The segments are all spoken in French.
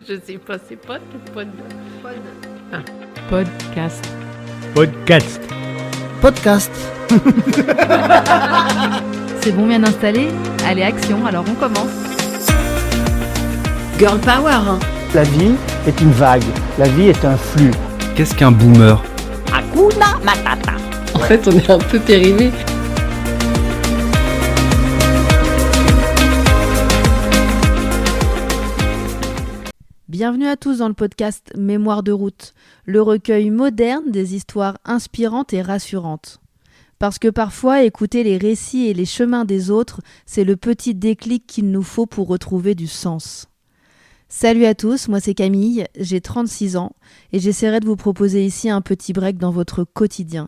Je sais pas, c'est pod ou pod? Ah, podcast. Podcast. Podcast. C'est bon, bien installé? Allez, action, alors on commence. Girl power, hein. La vie est une vague. La vie est un flux. Qu'est-ce qu'un boomer? Hakuna Matata. En fait, on est un peu périmés. Bienvenue à tous dans le podcast Mémoire de route, le recueil moderne des histoires inspirantes et rassurantes. Parce que parfois, écouter les récits et les chemins des autres, c'est le petit déclic qu'il nous faut pour retrouver du sens. Salut à tous, moi c'est Camille, j'ai 36 ans et j'essaierai de vous proposer ici un petit break dans votre quotidien,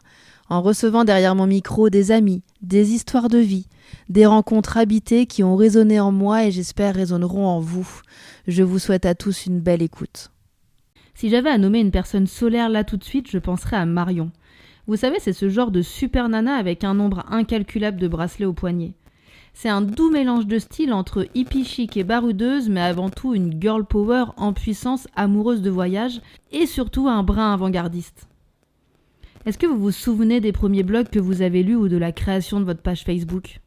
en recevant derrière mon micro des amis, des histoires de vie, des rencontres habitées qui ont résonné en moi et j'espère résonneront en vous. Je vous souhaite à tous une belle écoute. Si j'avais à nommer une personne solaire là tout de suite, je penserais à Marion. Vous savez, c'est ce genre de super nana avec un nombre incalculable de bracelets au poignet. C'est un doux mélange de style entre hippie chic et baroudeuse, mais avant tout une girl power en puissance, amoureuse de voyage, et surtout un brin avant-gardiste. Est-ce que vous vous souvenez des premiers blogs que vous avez lus ou de la création de votre page Facebook ?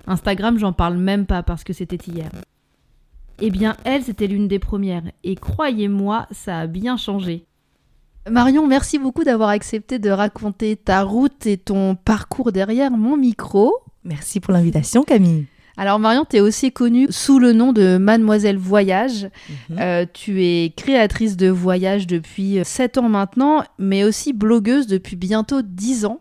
Instagram, j'en parle même pas parce que c'était hier. Eh bien, elle, c'était l'une des premières, et croyez-moi, ça a bien changé. Marion, merci beaucoup d'avoir accepté de raconter ta route et ton parcours derrière mon micro. Merci pour l'invitation, Camille. Alors Marion, tu es aussi connue sous le nom de Mademoiselle Voyage. Tu es créatrice de voyages depuis 7 ans maintenant, mais aussi blogueuse depuis bientôt 10 ans.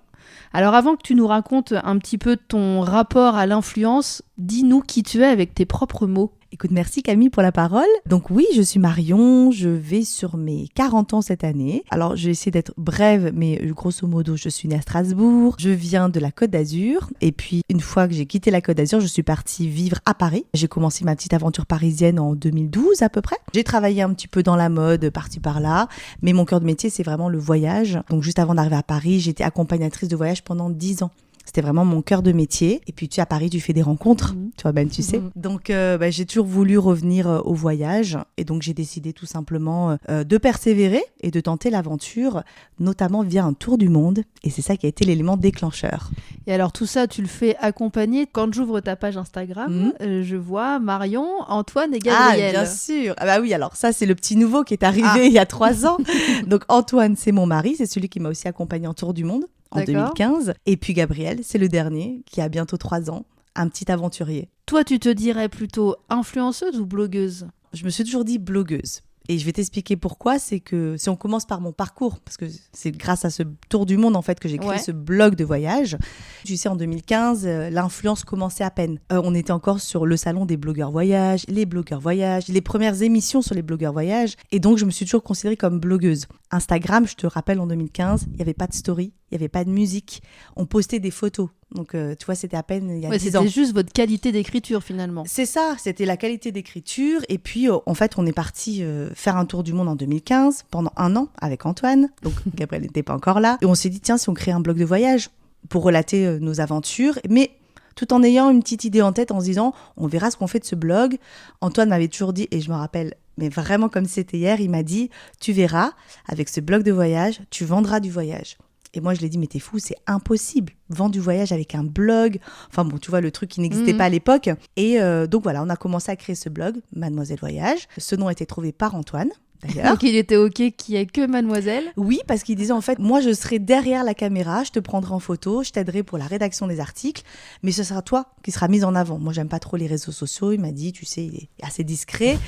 Alors avant que tu nous racontes un petit peu ton rapport à l'influence, dis-nous qui tu es avec tes propres mots. Écoute, merci Camille pour la parole. Donc oui, je suis Marion, je vais sur mes 40 ans cette année. Alors je vais essayer d'être brève, mais grosso modo, je suis née à Strasbourg, je viens de la Côte d'Azur. Et puis une fois que j'ai quitté la Côte d'Azur, je suis partie vivre à Paris. J'ai commencé ma petite aventure parisienne en 2012 à peu près. J'ai travaillé un petit peu dans la mode, par-ci par-là, mais mon cœur de métier, c'est vraiment le voyage. Donc juste avant d'arriver à Paris, j'étais accompagnatrice de voyage pendant 10 ans. C'était vraiment mon cœur de métier. Et puis, tu sais, à Paris, tu fais des rencontres. Toi-même, tu sais. Donc, j'ai toujours voulu revenir au voyage. Et donc, j'ai décidé tout simplement de persévérer et de tenter l'aventure, notamment via un tour du monde. Et c'est ça qui a été l'élément déclencheur. Et alors, tout ça, tu le fais accompagner. Quand j'ouvre ta page Instagram, je vois Marion, Antoine et Gabriel. Ah, bien sûr. Ah bah oui, alors ça, c'est le petit nouveau qui est arrivé il y a 3 ans. Donc, Antoine, c'est mon mari. C'est celui qui m'a aussi accompagné en tour du monde. En D'accord. 2015. Et puis Gabriel, c'est le dernier, qui a bientôt 3 ans, un petit aventurier. Toi, tu te dirais plutôt influenceuse ou blogueuse ? Je me suis toujours dit blogueuse. Et je vais t'expliquer pourquoi. C'est que si on commence par mon parcours, parce que c'est grâce à ce tour du monde en fait que j'ai créé ce blog de voyage. Tu sais, en 2015, l'influence commençait à peine. On était encore sur le salon des blogueurs voyage, les blogueurs voyage, les premières émissions sur les blogueurs voyage. Et donc, je me suis toujours considérée comme blogueuse. Instagram, je te rappelle, en 2015, il n'y avait pas de story, il n'y avait pas de musique. On postait des photos. Donc, tu vois, c'était à peine il y a 10 ans. C'était juste votre qualité d'écriture, finalement. C'est ça, c'était la qualité d'écriture. Et puis, en fait, on est parti faire un tour du monde en 2015, pendant 1 an, avec Antoine. Donc, Gabriel n'était pas encore là. Et on s'est dit, tiens, si on crée un blog de voyage pour relater nos aventures, mais tout en ayant une petite idée en tête, en se disant, on verra ce qu'on fait de ce blog. Antoine m'avait toujours dit, et je me rappelle, mais vraiment comme c'était hier, il m'a dit, tu verras, avec ce blog de voyage, tu vendras du voyage. Et moi, je lui ai dit, mais t'es fou, c'est impossible. Vendre du voyage avec un blog. Enfin bon, tu vois, le truc qui n'existait pas à l'époque. Et donc voilà, on a commencé à créer ce blog, Mademoiselle Voyage. Ce nom a été trouvé par Antoine, d'ailleurs. Donc il était OK qu'il n'y ait que Mademoiselle ? Oui, parce qu'il disait en fait, moi je serai derrière la caméra, je te prendrai en photo, je t'aiderai pour la rédaction des articles, mais ce sera toi qui sera mise en avant. Moi, j'aime pas trop les réseaux sociaux. Il m'a dit, tu sais, il est assez discret.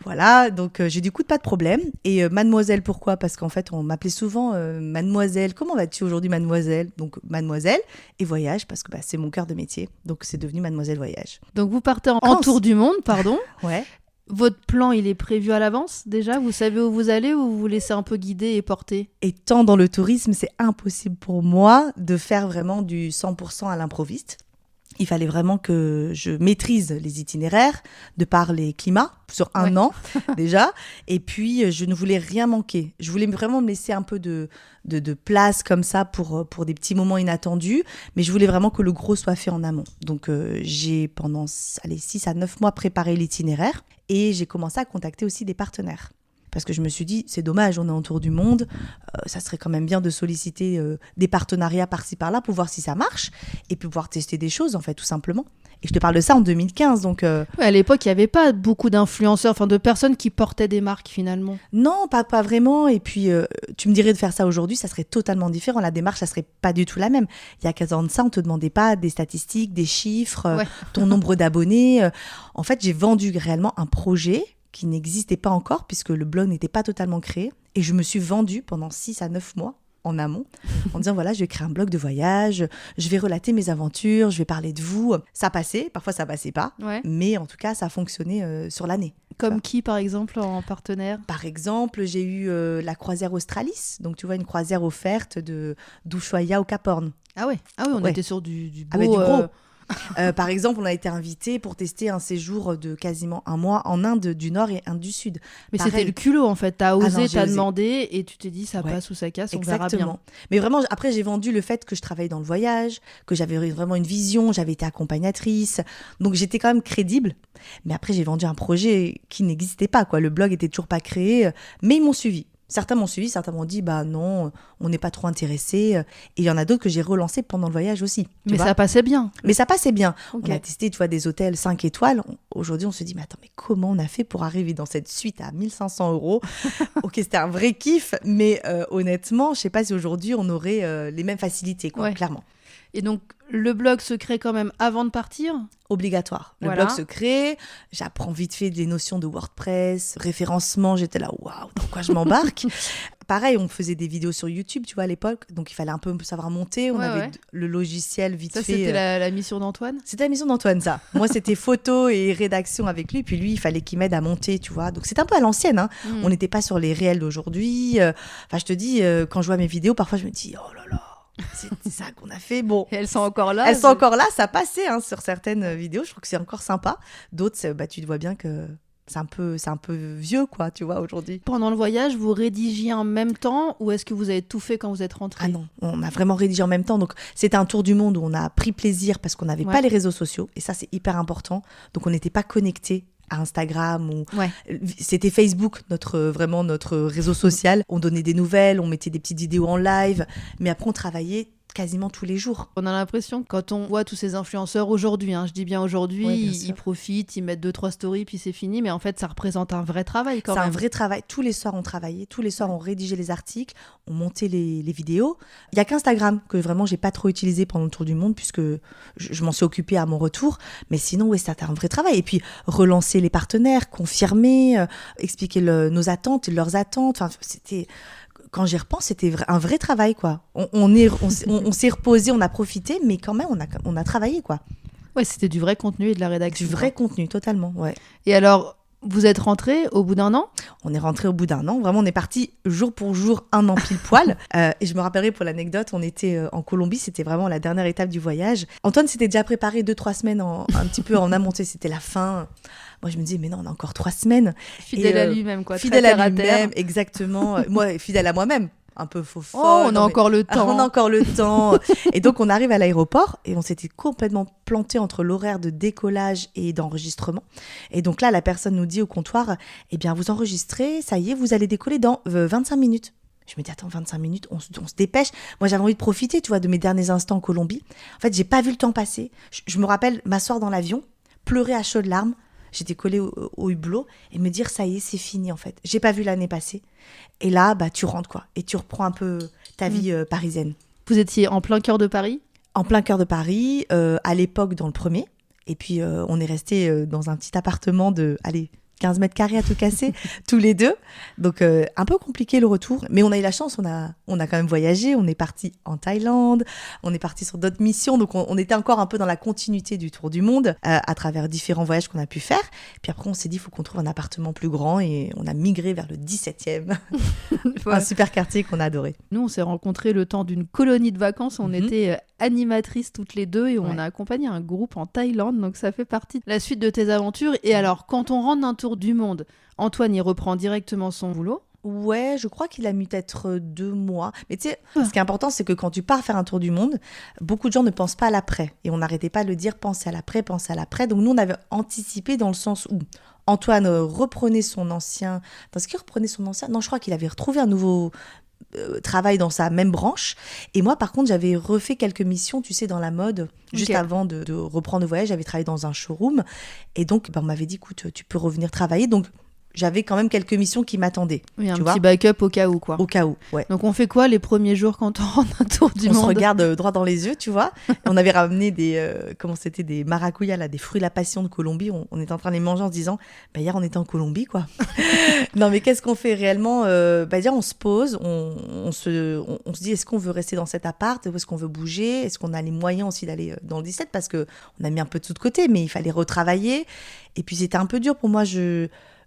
Voilà, donc j'ai dit, écoute, pas de problème. Et Mademoiselle, pourquoi ? Parce qu'en fait, on m'appelait souvent Mademoiselle. Comment vas-tu aujourd'hui, Mademoiselle ? Donc Mademoiselle et voyage, parce que c'est mon cœur de métier. Donc c'est devenu Mademoiselle Voyage. Donc vous partez en tour du monde, pardon. Ouais. Votre plan, il est prévu à l'avance déjà ? Vous savez où vous allez ou vous vous laissez un peu guider et porter ? Étant dans le tourisme, c'est impossible pour moi de faire vraiment du 100% à l'improviste. Il fallait vraiment que je maîtrise les itinéraires de par les climats sur 1 an déjà. Et puis, je ne voulais rien manquer. Je voulais vraiment me laisser un peu de place comme ça pour des petits moments inattendus. Mais je voulais vraiment que le gros soit fait en amont. Donc, j'ai pendant 6 à 9 mois préparé l'itinéraire. Et j'ai commencé à contacter aussi des partenaires. Parce que je me suis dit, c'est dommage, on est en tour du monde, ça serait quand même bien de solliciter des partenariats par-ci par-là pour voir si ça marche et puis pouvoir tester des choses, en fait, tout simplement. Et je te parle de ça en 2015, donc... Ouais, à l'époque, il n'y avait pas beaucoup d'influenceurs, enfin de personnes qui portaient des marques finalement. Non, pas vraiment. Et puis, tu me dirais de faire ça aujourd'hui, ça serait totalement différent. La démarche, ça serait pas du tout la même. Il y a 15 ans de ça, on te demandait pas des statistiques, des chiffres, Ouais. ton nombre d'abonnés. En fait, j'ai vendu réellement un projet qui n'existait pas encore puisque le blog n'était pas totalement créé. Et je me suis vendue pendant 6 à 9 mois en amont en disant voilà, je vais créer un blog de voyage, je vais relater mes aventures, je vais parler de vous. Ça passait, parfois ça passait pas, Ouais. mais en tout cas, ça a fonctionné sur l'année. Comme qui, par exemple, en partenaire? Par exemple, j'ai eu la croisière Australis, donc tu vois, une croisière offerte d'Ushuaïa au Cap Horn. Ah oui, on Ouais. était sur du beau... Ah bah, du gros. Par exemple, on a été invité pour tester un séjour de quasiment un mois en Inde du Nord et Inde du Sud. Mais Pareil. c'était le culot en fait, t'as non, osé, j'ai t'as osé. demandé et tu t'es dit ça Ouais. passe ou ça casse, on verra bien. Exactement. Mais vraiment, après, j'ai vendu le fait que je travaillais dans le voyage, que j'avais vraiment une vision, j'avais été accompagnatrice. Donc, j'étais quand même crédible. Mais après, j'ai vendu un projet qui n'existait pas, quoi. Le blog était toujours pas créé, mais ils m'ont suivi. Certains m'ont suivi, certains m'ont dit, bah non, on n'est pas trop intéressés. Et il y en a d'autres que j'ai relancés pendant le voyage aussi. tu Mais vois. ça passait bien. Mais ça passait bien. Ok. On a testé, tu vois, des hôtels 5 étoiles. Aujourd'hui, on se dit, mais attends, mais comment on a fait pour arriver dans cette suite à 1500 €? Ok, c'était un vrai kiff, mais honnêtement, je sais pas si aujourd'hui, on aurait les mêmes facilités, quoi, Ouais. clairement. Et donc le blog se crée quand même avant de partir? Obligatoire. Le Voilà. blog se crée, j'apprends vite fait des notions de WordPress, référencement, j'étais là, waouh, dans quoi je m'embarque? Pareil, on faisait des vidéos sur YouTube, tu vois, à l'époque, donc il fallait un peu savoir monter. On Ouais, avait ouais. le logiciel vite Ça fait. c'était la mission d'Antoine? C'était la mission d'Antoine, ça. Moi, c'était photo et rédaction avec lui. Puis lui, il fallait qu'il m'aide à monter, tu vois. Donc, c'était un peu à l'ancienne. Hein. Mm. On n'était pas sur les réels d'aujourd'hui. Enfin, je te dis, quand je vois mes vidéos, parfois, je me dis, oh là là, c'est ça qu'on a fait. Bon, Et elles sont encore là? elles sont encore là. Ça passait hein, sur certaines vidéos. Je trouve que c'est encore sympa. D'autres, bah, tu vois bien que c'est un peu vieux, quoi, tu vois, aujourd'hui. Pendant le voyage, vous rédigiez en même temps ou est-ce que vous avez tout fait quand vous êtes rentré? Ah non, on a vraiment rédigé en même temps. Donc, c'était un tour du monde où on a pris plaisir parce qu'on n'avait Ouais. pas les réseaux sociaux. Et ça, c'est hyper important. Donc, on n'était pas connectés à Instagram ou Ouais. c'était Facebook, vraiment notre réseau social. On donnait des nouvelles, on mettait des petites vidéos en live. Mais après, on travaillait quasiment tous les jours. On a l'impression, quand on voit tous ces influenceurs aujourd'hui, hein, je dis bien aujourd'hui, Ouais, bien ils sûr. profitent, ils mettent 2-3 stories, puis c'est fini. Mais en fait, ça représente un vrai travail quand C'est même. un vrai travail. Tous les soirs, on travaillait. Tous les soirs, on rédigeait les articles, on montait les vidéos. Il y a qu'Instagram que vraiment, j'ai pas trop utilisé pendant le tour du monde puisque je m'en suis occupée à mon retour. Mais sinon, oui, c'était un vrai travail. Et puis, relancer les partenaires, confirmer, expliquer nos attentes et leurs attentes. Enfin, c'était... Quand j'y repense, c'était un vrai travail, quoi. On s'est reposé, on a profité, mais quand même, on a travaillé, quoi. Ouais, c'était du vrai contenu et de la rédaction. Du vrai contenu, totalement, ouais. Et alors, vous êtes rentrés au bout d'un an? On est rentré au bout d'un an. Vraiment, on est parti jour pour jour, un an pile poil. Et je me rappellerai pour l'anecdote, on était en Colombie. C'était vraiment la dernière étape du voyage. Antoine s'était déjà préparé 2-3 semaines un petit peu en amont. C'était la fin. Moi, je me disais, mais non, on a encore 3 semaines. Fidèle Et, à lui-même, quoi. Fidèle très à terre lui-même, terre. exactement. Moi, fidèle à moi-même. Un peu faux folle. Oh, on a Non, mais- encore le temps. On a encore le temps. Et donc, on arrive à l'aéroport et on s'était complètement planté entre l'horaire de décollage et d'enregistrement. Et donc là, la personne nous dit au comptoir, eh bien, vous enregistrez, ça y est, vous allez décoller dans 25 minutes. Je me dis, attends, 25 minutes, on se dépêche. Moi, j'avais envie de profiter, tu vois, de mes derniers instants en Colombie. En fait, j'ai pas vu le temps passer. Je me rappelle m'asseoir dans l'avion, pleurer à chaudes larmes. J'étais collée au hublot et me dire, ça y est, c'est fini, en fait. J'ai pas vu l'année passer. Et là, bah, tu rentres, quoi. Et tu reprends un peu ta vie parisienne. Vous étiez en plein cœur de Paris? En plein cœur de Paris, à l'époque dans le premier. Et puis, on est resté dans un petit appartement de, 15 mètres carrés à tout casser, tous les deux. Donc, un peu compliqué le retour. Mais on a eu la chance, on a quand même voyagé. On est parti en Thaïlande, on est parti sur d'autres missions. Donc, on était encore un peu dans la continuité du tour du monde à travers différents voyages qu'on a pu faire. Puis après, on s'est dit, il faut qu'on trouve un appartement plus grand. Et on a migré vers le 17e. Ouais. Un super quartier qu'on a adoré. Nous, on s'est rencontrés le temps d'une colonie de vacances. On était animatrices toutes les deux et on Ouais. a accompagné un groupe en Thaïlande. Donc, ça fait partie de la suite de tes aventures. Et alors, quand on rentre d'un tour du monde, Antoine, il reprend directement son boulot. Ouais, je crois qu'il a mis peut-être 2 mois. Mais tu sais, ce qui est important, c'est que quand tu pars faire un tour du monde, beaucoup de gens ne pensent pas à l'après. Et on n'arrêtait pas de le dire, pensez à l'après, pensez à l'après. Donc nous, on avait anticipé dans le sens où, Antoine reprenait son ancien... Est-ce qu'il reprenait son ancien? Non, je crois qu'il avait retrouvé un nouveau travail dans sa même branche. Et moi, par contre, j'avais refait quelques missions, tu sais, dans la mode. Juste avant de reprendre le voyage, j'avais travaillé dans un showroom. Et donc, on m'avait dit, écoute, tu peux revenir travailler. Donc, j'avais quand même quelques missions qui m'attendaient. Oui, un petit backup au cas où, quoi. Au cas où, ouais. Donc, on fait quoi les premiers jours quand on rentre un tour du monde? On se regarde droit dans les yeux, tu vois. On avait ramené des maracujas, là, des fruits de la passion de Colombie. On était en train de les manger en se disant, hier, on était en Colombie, quoi. Non, mais qu'est-ce qu'on fait réellement? Déjà, on se pose, on se dit, est-ce qu'on veut rester dans cet appart? Ou est-ce qu'on veut bouger? Est-ce qu'on a les moyens aussi d'aller dans le 17? Parce qu'on a mis un peu de sous de côté, mais il fallait retravailler. Et puis, c'était un peu dur pour moi.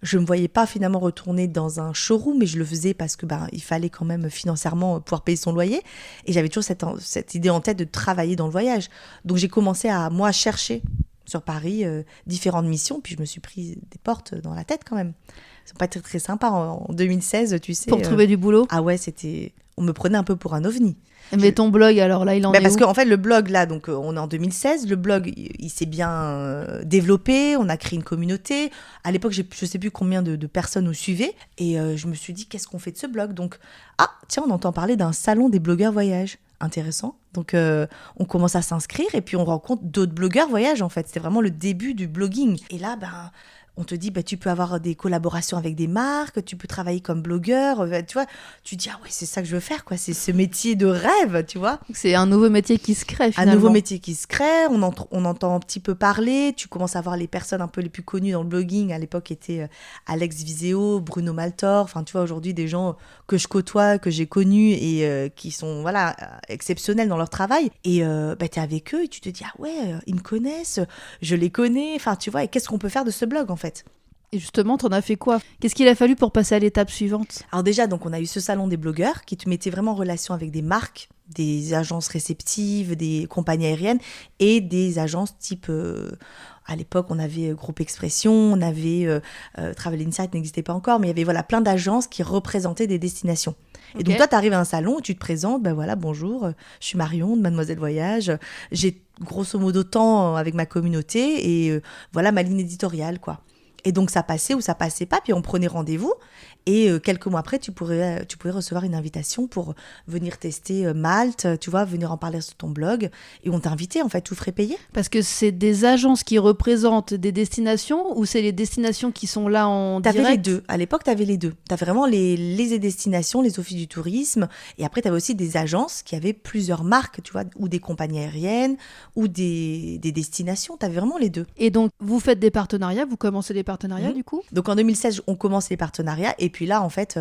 Je me voyais pas finalement retourner dans un showroom, mais je le faisais parce que il fallait quand même financièrement pouvoir payer son loyer. Et j'avais toujours cette idée en tête de travailler dans le voyage. Donc j'ai commencé à moi chercher sur Paris différentes missions, puis je me suis pris des portes dans la tête quand même. C'est pas très très sympa en 2016, tu sais. Pour trouver du boulot. Ah ouais, on me prenait un peu pour un ovni. Mais ton blog, alors là, il en est parce où? qu'en fait, le blog, là, donc on est en 2016, le blog, il s'est bien développé, on a créé une communauté. À l'époque, je sais plus combien de personnes nous suivaient. Et je me suis dit, qu'est-ce qu'on fait de ce blog? Donc, tiens, on entend parler d'un salon des blogueurs voyage. Intéressant. Donc, on commence à s'inscrire et puis on rencontre d'autres blogueurs voyage, en fait. C'était vraiment le début du blogging. Et là, on te dit, tu peux avoir des collaborations avec des marques, tu peux travailler comme blogueur, tu vois. Tu dis, ah ouais, c'est ça que je veux faire, quoi. C'est ce métier de rêve, tu vois. C'est un nouveau métier qui se crée, finalement. Un nouveau métier qui se crée, on entend un petit peu parler, tu commences à voir les personnes un peu les plus connues dans le blogging. À l'époque, étaient Alex Viseo, Bruno Maltor, enfin, tu vois, aujourd'hui, des gens que je côtoie, que j'ai connus et qui sont, voilà, exceptionnels dans leur travail. Et t'es avec eux et tu te dis, ah ouais, ils me connaissent, je les connais, enfin, tu vois, et qu'est-ce qu'on peut faire de ce blog, en fait? Et justement, t'en as fait quoi? Qu'est-ce qu'il a fallu pour passer à l'étape suivante? Alors déjà, donc on a eu ce salon des blogueurs qui te mettait vraiment en relation avec des marques, des agences réceptives, des compagnies aériennes et des agences type... à l'époque, on avait Groupe Expression, on avait Travel Insight, n'existait pas encore, mais il y avait plein d'agences qui représentaient des destinations. Et donc toi, tu arrives à un salon, tu te présentes, bonjour, je suis Marion de Mademoiselle Voyage, j'ai grosso modo temps avec ma communauté et voilà ma ligne éditoriale, quoi. Et donc, ça passait ou ça passait pas, puis on prenait rendez-vous. Et quelques mois après, tu pouvais recevoir une invitation pour venir tester Malte, tu vois, venir en parler sur ton blog. Et on t'invitait, en fait, tout frais payé. Parce que c'est des agences qui représentent des destinations ou c'est les destinations qui sont là en direct? T'avais les deux. À l'époque, t'avais les deux. T'avais vraiment les destinations, les offices du tourisme. Et après, t'avais aussi des agences qui avaient plusieurs marques, tu vois, ou des compagnies aériennes, ou des destinations. T'avais vraiment les deux. Et donc, vous faites des partenariats, vous commencez des partenariats, du coup? Donc, en 2016, on commence les partenariats. Et puis là, en fait,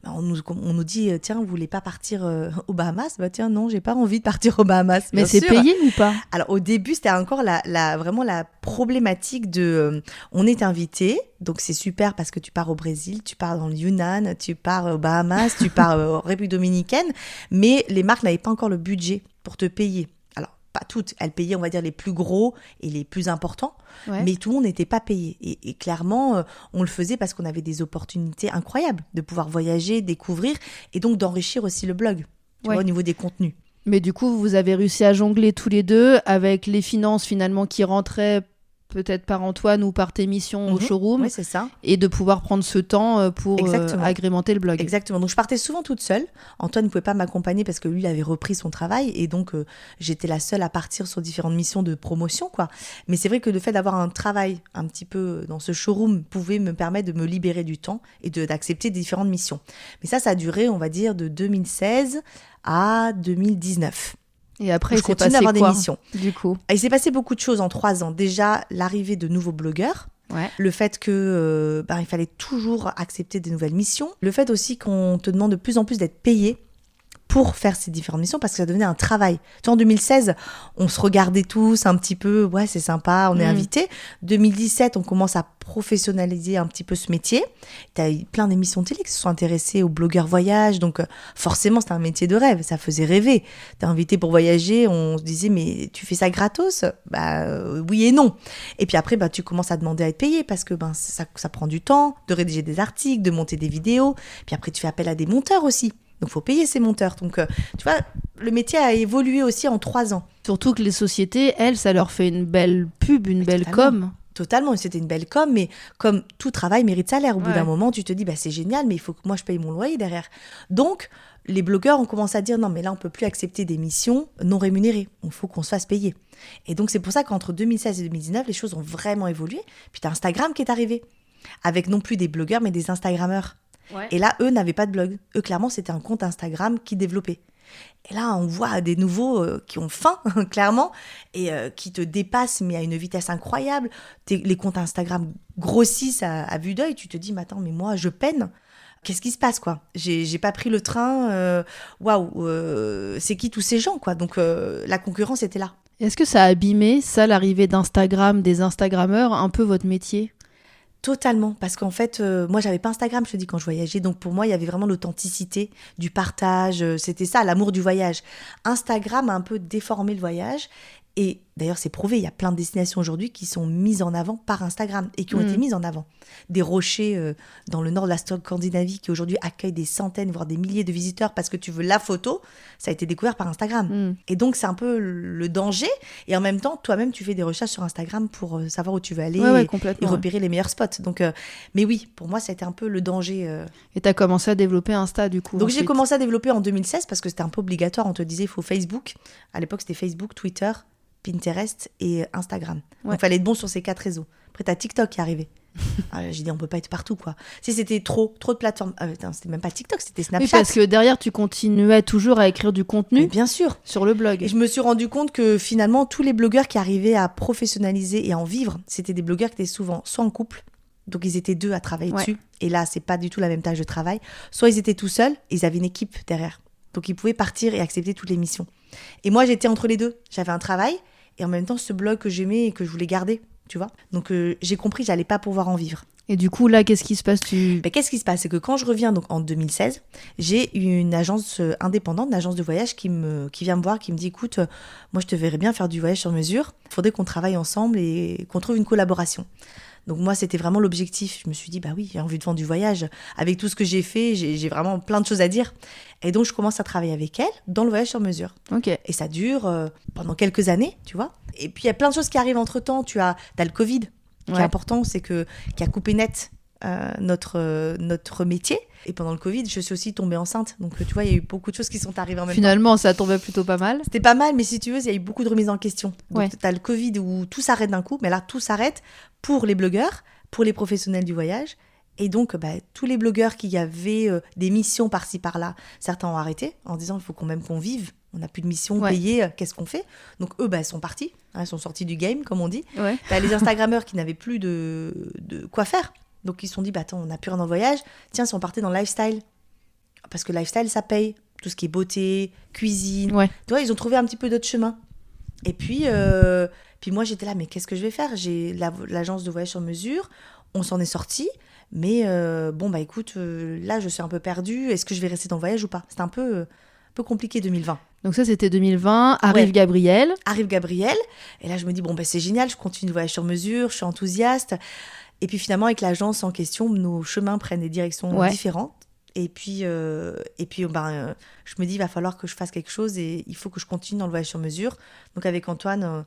on nous dit, tiens, vous voulez pas partir aux Bahamas? Tiens, non, j'ai pas envie de partir aux Bahamas. Mais c'est payé ou pas? Alors, au début, c'était encore vraiment la problématique de... on est invité, donc c'est super parce que tu pars au Brésil, tu pars dans le Yunnan, tu pars aux Bahamas, tu pars en République dominicaine, mais les marques n'avaient pas encore le budget pour te payer. Pas toutes, elles payaient, on va dire, les plus gros et les plus importants, mais tout le monde n'était pas payé. Et clairement, on le faisait parce qu'on avait des opportunités incroyables de pouvoir voyager, découvrir, et donc d'enrichir aussi le blog, tu vois, au niveau des contenus. Mais du coup, vous avez réussi à jongler tous les deux avec les finances finalement qui rentraient peut-être par Antoine ou par tes missions au showroom. Oui, c'est ça. Et de pouvoir prendre ce temps pour agrémenter le blog. Exactement. Donc, je partais souvent toute seule. Antoine ne pouvait pas m'accompagner parce que lui, il avait repris son travail. Et donc, j'étais la seule à partir sur différentes missions de promotion, quoi. Mais c'est vrai que le fait d'avoir un travail un petit peu dans ce showroom pouvait me permettre de me libérer du temps et d'accepter différentes missions. Mais ça a duré, on va dire, de 2016 à 2019. Et après, je continue à avoir des missions. Du coup, il s'est passé beaucoup de choses en 3 ans. Déjà, l'arrivée de nouveaux blogueurs. Le fait que il fallait toujours accepter des nouvelles missions. Le fait aussi qu'on te demande de plus en plus d'être payé pour faire ces différentes missions parce que ça devenait un travail. Tu vois, en 2016, on se regardait tous un petit peu, ouais, c'est sympa, on est invités. 2017, on commence à professionnaliser un petit peu ce métier. Tu as eu plein d'émissions télé qui se sont intéressées aux blogueurs voyage, donc forcément, c'était un métier de rêve, ça faisait rêver. T'es invité pour voyager, on se disait, mais tu fais ça gratos? Oui et non. Et puis après, tu commences à demander à être payé parce que ça prend du temps de rédiger des articles, de monter des vidéos. Puis après, tu fais appel à des monteurs aussi. Donc, il faut payer ces monteurs. Donc, tu vois, le métier a évolué aussi en 3 ans. Surtout que les sociétés, elles, ça leur fait une belle pub, une belle com. Totalement, c'était une belle com, mais comme tout travail mérite salaire. Au bout Ouais. d'un moment, tu te dis, c'est génial, mais il faut que moi je paye mon loyer derrière. Donc, les blogueurs ont commencé à dire, non, mais là, on peut plus accepter des missions non rémunérées. Il faut qu'on se fasse payer. Et donc, c'est pour ça qu'entre 2016 et 2019, les choses ont vraiment évolué. Puis, t'as Instagram qui est arrivé, avec non plus des blogueurs, mais des Instagrammeurs. Ouais. Et là, eux n'avaient pas de blog. Eux, clairement, c'était un compte Instagram qui développait. Et là, on voit des nouveaux qui ont faim, clairement, et qui te dépassent, mais à une vitesse incroyable. Les comptes Instagram grossissent à vue d'œil. Tu te dis, mais attends, mais moi, je peine. Qu'est-ce qui se passe, quoi ? J'ai pas pris le train. Waouh, c'est qui tous ces gens, quoi ? Donc, la concurrence était là. Est-ce que ça a abîmé, ça, l'arrivée d'Instagram, des Instagrammeurs, un peu votre métier ? Totalement, parce qu'en fait, moi, j'avais pas Instagram, je te dis, quand je voyageais. Donc, pour moi, il y avait vraiment l'authenticité du partage. C'était ça, l'amour du voyage. Instagram a un peu déformé le voyage. Et d'ailleurs, c'est prouvé, il y a plein de destinations aujourd'hui qui sont mises en avant par Instagram et qui ont été mises en avant. Des rochers dans le nord de la Scandinavie qui aujourd'hui accueillent des centaines, voire des milliers de visiteurs parce que tu veux la photo, ça a été découvert par Instagram. Et donc, c'est un peu le danger. Et en même temps, toi-même, tu fais des recherches sur Instagram pour savoir où tu veux aller et complètement, repérer les meilleurs spots. Donc, mais oui, pour moi, ça a été un peu le danger. Et t'as commencé à développer Insta, du coup. Donc, ensuite. j'ai commencé à développer en 2016 parce que c'était un peu obligatoire. On te disait, il faut Facebook. À l'époque, c'était Facebook, Twitter, Pinterest et Instagram. Donc, il fallait être bon sur ces 4 réseaux. Après, t'as TikTok qui est arrivé. J'ai dit, on peut pas être partout, quoi. Si c'était trop de plateformes. C'était même pas TikTok, c'était Snapchat. Oui, parce que derrière, tu continuais toujours à écrire du contenu Mais bien sûr. sur le blog. Et je me suis rendu compte que finalement, tous les blogueurs qui arrivaient à professionnaliser et à en vivre, c'était des blogueurs qui étaient souvent soit en couple, donc ils étaient 2 à travailler dessus. Et là, c'est pas du tout la même tâche de travail. Soit ils étaient tout seuls, ils avaient une équipe derrière. Donc ils pouvaient partir et accepter toutes les missions. Et moi, j'étais entre les deux. J'avais un travail et en même temps ce blog que j'aimais et que je voulais garder, tu vois. Donc j'ai compris que j'allais pas pouvoir en vivre. Et du coup, là, qu'est-ce qui se passe Mais qu'est-ce qui se passe ? C'est que quand je reviens donc en 2016, j'ai une agence indépendante, une agence de voyage qui vient me voir, qui me dit, écoute, moi je te verrais bien faire du voyage sur mesure. Il faudrait qu'on travaille ensemble et qu'on trouve une collaboration. Donc moi, c'était vraiment l'objectif. Je me suis dit, bah oui, j'ai envie de vendre du voyage. Avec tout ce que j'ai fait, j'ai vraiment plein de choses à dire. Et donc, je commence à travailler avec elle dans le voyage sur mesure. Ok. Et ça dure pendant quelques années, tu vois. Et puis, il y a plein de choses qui arrivent entre-temps. T'as le Covid, qui est important, c'est qui a coupé net notre métier. Et pendant le Covid, je suis aussi tombée enceinte. Donc, tu vois, il y a eu beaucoup de choses qui sont arrivées en même temps. Finalement, ça tombait plutôt pas mal. C'était pas mal, mais si tu veux, il y a eu beaucoup de remises en question. Donc, Ouais. t'as le Covid où tout s'arrête d'un coup, mais là, tout s'arrête pour les blogueurs, pour les professionnels du voyage. Et donc, tous les blogueurs qui avaient des missions par-ci, par-là, certains ont arrêté en disant, il faut qu'on vive. On n'a plus de mission payée, qu'est-ce qu'on fait ? Donc, eux, ils sont partis. Ils sont sortis du game, comme on dit. Ouais. T'as les Instagrammeurs qui n'avaient plus de quoi faire. Donc, ils se sont dit, attends, on n'a plus rien dans le voyage. Tiens, si on partait dans le lifestyle. Parce que lifestyle, ça paye. Tout ce qui est beauté, cuisine. Ouais. Tu vois, ils ont trouvé un petit peu d'autres chemins. Et puis moi, j'étais là, mais qu'est-ce que je vais faire ? J'ai l'agence de voyage sur mesure. On s'en est sortis. Mais écoute, là, je suis un peu perdue. Est-ce que je vais rester dans le voyage ou pas ? C'était un peu compliqué 2020. Donc ça, c'était 2020. Arrive Ouais. Gabriel. Arrive Gabriel. Et là, je me dis, c'est génial, je continue le voyage sur mesure, je suis enthousiaste. Et puis finalement, avec l'agence en question, nos chemins prennent des directions différentes. Et puis, je me dis, il va falloir que je fasse quelque chose et il faut que je continue dans le voyage sur mesure. Donc avec Antoine,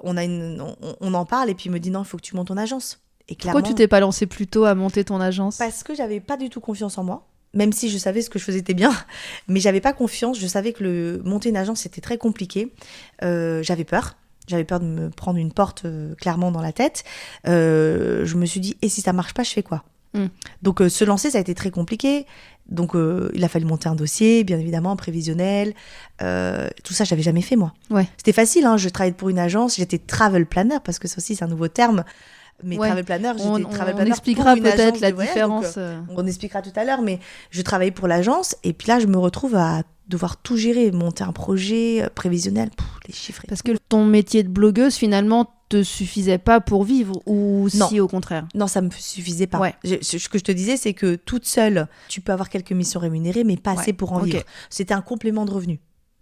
on en parle et puis il me dit, non, il faut que tu montes ton agence. Et clairement, Pourquoi tu t'es pas lancé plus tôt à monter ton agence ? parce que j'avais pas du tout confiance en moi. Même si je savais ce que je faisais était bien, mais j'avais pas confiance. Je savais que monter une agence, c'était très compliqué. J'avais peur. J'avais peur de me prendre une porte clairement dans la tête. Je me suis dit, et si ça marche pas, je fais quoi ? Donc, se lancer, ça a été très compliqué. Donc, il a fallu monter un dossier, bien évidemment, un prévisionnel. Tout ça, j'avais jamais fait, moi. Ouais. C'était facile, hein. Je travaillais pour une agence. J'étais travel planner, parce que ça aussi, c'est un nouveau terme. Mais travel planner, j'étais travel planner on expliquera pour une peut-être agence la de voyage, différence. donc, on expliquera tout à l'heure, mais je travaillais pour l'agence. Et puis là, je me retrouve à devoir tout gérer, monter un projet prévisionnel, les chiffres. Parce que ton métier de blogueuse, finalement, te suffisait pas pour vivre, ou Non. si au contraire ? Non, ça me suffisait pas. Ouais. Ce que je te disais, c'est que toute seule, tu peux avoir quelques missions rémunérées, mais pas assez pour en vivre. C'était un complément de revenu.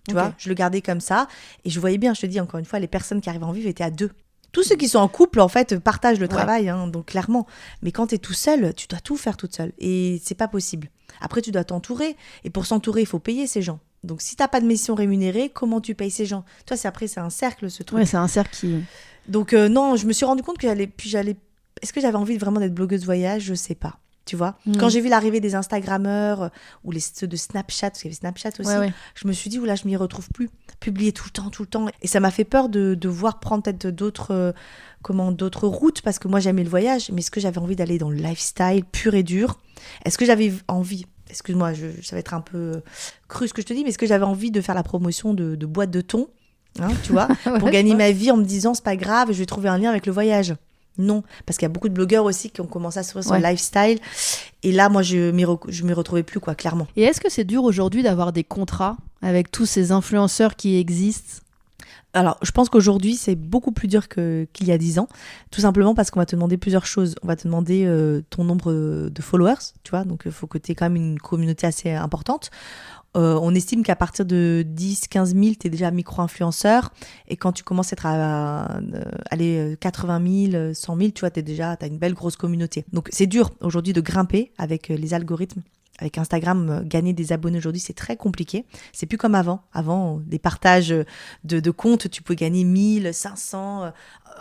Tu vois, je le gardais comme ça. Et je voyais bien, je te dis encore une fois, les personnes qui arrivaient à en vivre étaient à 2. Tous ceux qui sont en couple, en fait, partagent le travail, hein, donc clairement. Mais quand tu es tout seul, tu dois tout faire toute seule. Et c'est pas possible. Après, tu dois t'entourer. Et pour s'entourer, il faut payer ces gens. Donc, si t'as pas de mission rémunérée, comment tu payes ces gens ? Toi, c'est un cercle, ce truc. Ouais, c'est un cercle qui... Donc, non, je me suis rendu compte que j'allais... Est-ce que j'avais envie vraiment d'être blogueuse voyage ? Je sais pas. Tu vois, quand j'ai vu l'arrivée des Instagrammeurs ou ceux de Snapchat, parce qu'il y avait Snapchat aussi, je me suis dit, oula, je m'y retrouve plus. Publier tout le temps. Et ça m'a fait peur de voir prendre peut-être d'autres routes, parce que moi, j'aimais le voyage. Mais est-ce que j'avais envie d'aller dans le lifestyle pur et dur ? Est-ce que j'avais envie, excuse-moi, ça va être un peu cru ce que je te dis, mais est-ce que j'avais envie de faire la promotion de boîtes de thon, hein, tu vois, pour gagner ma vie en me disant, c'est pas grave, je vais trouver un lien avec le voyage ? Non, parce qu'il y a beaucoup de blogueurs aussi qui ont commencé à s'ouvrir sur le lifestyle. Et là, moi, je m'y retrouvais plus, quoi, clairement. Et est-ce que c'est dur aujourd'hui d'avoir des contrats avec tous ces influenceurs qui existent ? Alors, je pense qu'aujourd'hui, c'est beaucoup plus dur qu'il y a 10 ans. Tout simplement parce qu'on va te demander plusieurs choses. On va te demander ton nombre de followers, tu vois. Donc, il faut que tu aies quand même une communauté assez importante. On estime qu'à partir de 10-15 000, tu es déjà micro-influenceur. Et quand tu commences à être à 80 000, 100 000, tu vois, tu as une belle grosse communauté. Donc, c'est dur aujourd'hui de grimper avec les algorithmes. Avec Instagram, gagner des abonnés aujourd'hui, c'est très compliqué. C'est plus comme avant. Avant, des partages de comptes, tu pouvais gagner 1000, 500.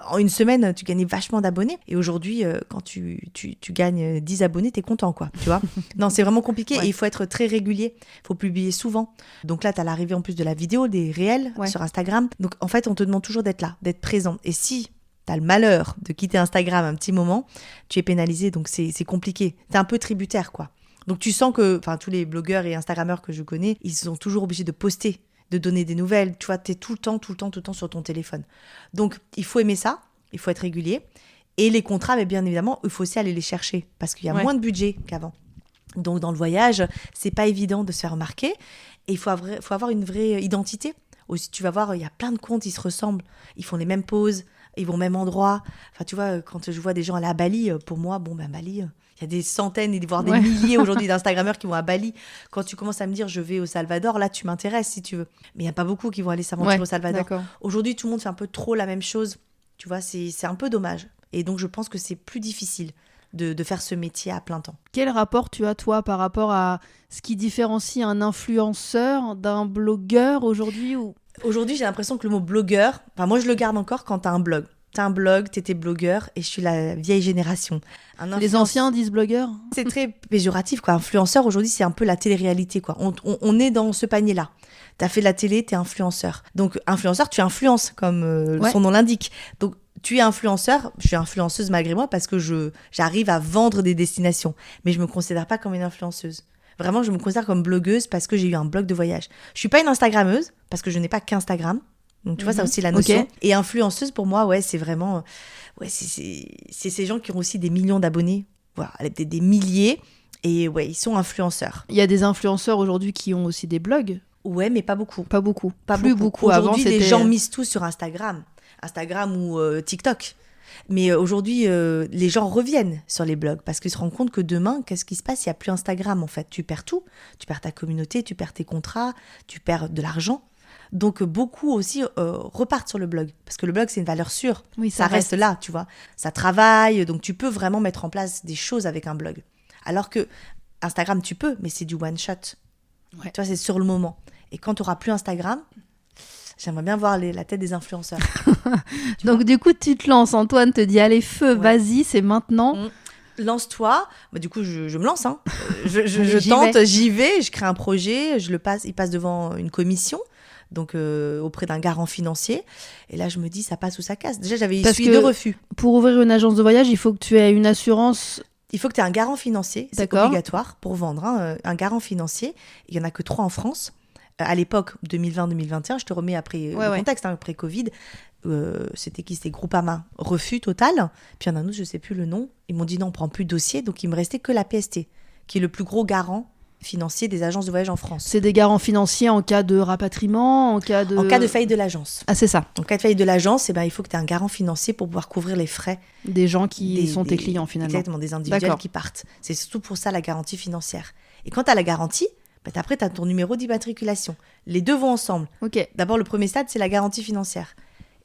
En une semaine, tu gagnais vachement d'abonnés. Et aujourd'hui, quand tu gagnes 10 abonnés, t'es content, quoi. Tu vois ? Non, c'est vraiment compliqué. Et il faut être très régulier. Il faut publier souvent. Donc là, t'as l'arrivée en plus de la vidéo, des réels sur Instagram. Donc en fait, on te demande toujours d'être là, d'être présent. Et si t'as le malheur de quitter Instagram un petit moment, tu es pénalisé. Donc c'est compliqué. T'es un peu tributaire, quoi. Donc tu sens que, tous les blogueurs et Instagrammeurs que je connais, ils sont toujours obligés de poster, de donner des nouvelles. Tu vois, t'es tout le temps sur ton téléphone. Donc il faut aimer ça, il faut être régulier. Et les contrats, mais bien évidemment, il faut aussi aller les chercher parce qu'il y a moins de budget qu'avant. Donc dans le voyage, c'est pas évident de se faire remarquer. Et il faut avoir une vraie identité. Aussi, tu vas voir, il y a plein de comptes, ils se ressemblent. Ils font les mêmes poses, ils vont au même endroit. Enfin, tu vois, quand je vois des gens aller à Bali, pour moi, Bali... Il y a des centaines, voire des milliers aujourd'hui d'Instagrammeurs qui vont à Bali. Quand tu commences à me dire, je vais au Salvador, là, tu m'intéresses si tu veux. Mais il n'y a pas beaucoup qui vont aller s'aventurer au Salvador. D'accord. Aujourd'hui, tout le monde fait un peu trop la même chose. Tu vois, c'est un peu dommage. Et donc, je pense que c'est plus difficile de faire ce métier à plein temps. Quel rapport tu as, toi, par rapport à ce qui différencie un influenceur d'un blogueur aujourd'hui Aujourd'hui, j'ai l'impression que le mot blogueur, moi, je le garde encore quand tu as un blog. T'as un blog, t'étais blogueur, et je suis la vieille génération. Les anciens disent blogueur ? C'est très péjoratif, quoi. Influenceur, aujourd'hui, c'est un peu la télé-réalité, quoi. On est dans ce panier-là. T'as fait de la télé, t'es influenceur. Donc, influenceur, tu influences, comme son nom l'indique. Donc, tu es influenceur, je suis influenceuse malgré moi, parce que j'arrive à vendre des destinations. Mais je me considère pas comme une influenceuse. Vraiment, je me considère comme blogueuse parce que j'ai eu un blog de voyage. Je suis pas une Instagrammeuse, parce que je n'ai pas qu'Instagram. Donc, tu vois, ça aussi la notion. Okay. Et influenceuse, pour moi, c'est vraiment... c'est ces gens qui ont aussi des millions d'abonnés, voilà, des milliers, et ils sont influenceurs. Il y a des influenceurs aujourd'hui qui ont aussi des blogs. Ouais, mais pas beaucoup. Pas beaucoup. Plus beaucoup. Aujourd'hui, les gens misent tout sur Instagram ou TikTok. Mais aujourd'hui, les gens reviennent sur les blogs parce qu'ils se rendent compte que demain, qu'est-ce qui se passe ? Il n'y a plus Instagram, en fait. Tu perds tout. Tu perds ta communauté, tu perds tes contrats, tu perds de l'argent. Donc, beaucoup aussi repartent sur le blog. Parce que le blog, c'est une valeur sûre. Oui, ça reste là, tu vois. Ça travaille, donc tu peux vraiment mettre en place des choses avec un blog. Alors que Instagram, tu peux, mais c'est du one-shot. Ouais. Tu vois, c'est sur le moment. Et quand tu n'auras plus Instagram, j'aimerais bien voir la tête des influenceurs. Donc, du coup, tu te lances. Antoine te dit, allez, feu, vas-y, c'est maintenant. Lance-toi. Du coup, je me lance. Hein. Je tente, j'y vais, je crée un projet, il passe devant une commission. Donc auprès d'un garant financier. Et là, je me dis, ça passe ou ça casse. Déjà, j'avais essuyé 2 refus. Pour ouvrir une agence de voyage, il faut que tu aies une assurance. Il faut que tu aies un garant financier. C'est obligatoire pour vendre. Un garant financier. Il n'y en a que 3 en France. À l'époque, 2020-2021, je te remets après le contexte, après Covid. C'était qui ? C'était Groupama. Refus total. Puis il y en a un autre, je ne sais plus le nom. Ils m'ont dit non, on ne prend plus de dossier. Donc il me restait que la PST, qui est le plus gros garant financier des agences de voyage en France. C'est des garants financiers en cas de rapatriement, en cas de faillite de l'agence. Ah, c'est ça. En cas de faillite de l'agence, il faut que tu aies un garant financier pour pouvoir couvrir les frais. Des gens qui sont tes clients, finalement. Exactement, des individuels qui partent. C'est surtout pour ça la garantie financière. Et quand tu as la garantie, après, tu as ton numéro d'immatriculation. Les deux vont ensemble. Okay. D'abord, le premier stade, c'est la garantie financière.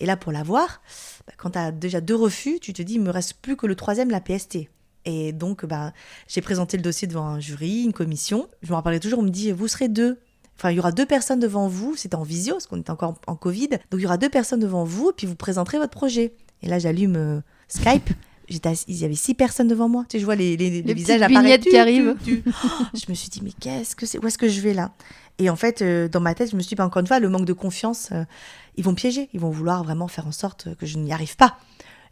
Et là, pour l'avoir, quand tu as déjà 2 refus, tu te dis, il me reste plus que le 3e, la PST. Et donc, j'ai présenté le dossier devant un jury, une commission. Je me rappellerai toujours, on me dit, vous serez 2. Enfin, il y aura 2 personnes devant vous, c'était en visio, parce qu'on était encore en Covid. Donc, il y aura 2 personnes devant vous, et puis vous présenterez votre projet. Et là, j'allume Skype. Il y avait 6 personnes devant moi. Tu sais, je vois les visages apparaître. vignettes qui arrivent. Je me suis dit, mais qu'est-ce que c'est ? Où est-ce que je vais là ? Et en fait, dans ma tête, je me suis dit, encore une fois, le manque de confiance, ils vont me piéger. Ils vont vouloir vraiment faire en sorte que je n'y arrive pas.